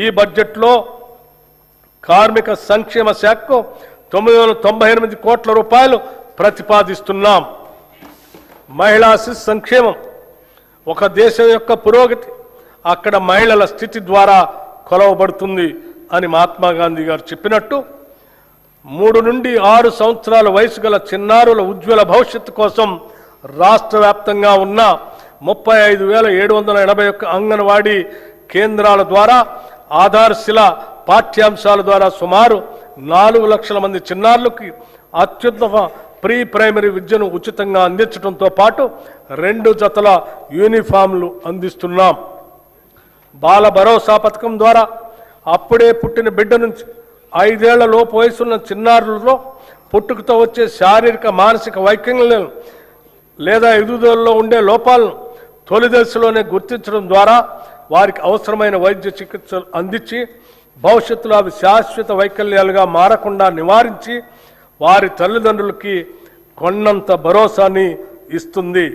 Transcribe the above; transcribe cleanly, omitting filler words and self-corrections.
ఈ బడ్జెట్లో కార్మిక సంక్షేమ శాఖకు 998 కోట్ల రూపాయలు ప్రతిపాదిస్తున్నాం. మహిళా శిశు సంక్షేమం. ఒక దేశం యొక్క పురోగతి అక్కడ మహిళల స్థితి ద్వారా కొలవబడుతుంది అని మహాత్మా గాంధీ గారు చెప్పినట్టు 3 నుండి 6 సంవత్సరాల వయసు గల చిన్నారుల ఉజ్వల భవిష్యత్తు కోసం రాష్ట్ర వ్యాప్తంగా ఉన్న 35,781 అంగన్వాడీ కేంద్రాల ద్వారా ఆధారశిల పాఠ్యాంశాల ద్వారా సుమారు 4 లక్షల మంది చిన్నారులకి అత్యుత్తమ ప్రీ ప్రైమరీ విద్యను ఉచితంగా అందించడంతో పాటు 2 జతల యూనిఫామ్లు అందిస్తున్నాం. బాల భరోసా పథకం ద్వారా అప్పుడే పుట్టిన బిడ్డ నుంచి 5 ఏళ్ల లోపు వయసున్న చిన్నారులలో పుట్టుకతో వచ్చే శారీరక మానసిక వైకల్యాలను లేదా ఎదుగుదలలో ఉండే లోపాలను తొలి దశలోనే గుర్తించడం ద్వారా వారికి అవసరమైన వైద్య చికిత్సలు అందించి భవిష్యత్తులో అవి శాశ్వత వైకల్యాలుగా మారకుండా నివారించి వారి తల్లిదండ్రులకి కొన్నంత భరోసాని ఇస్తుంది.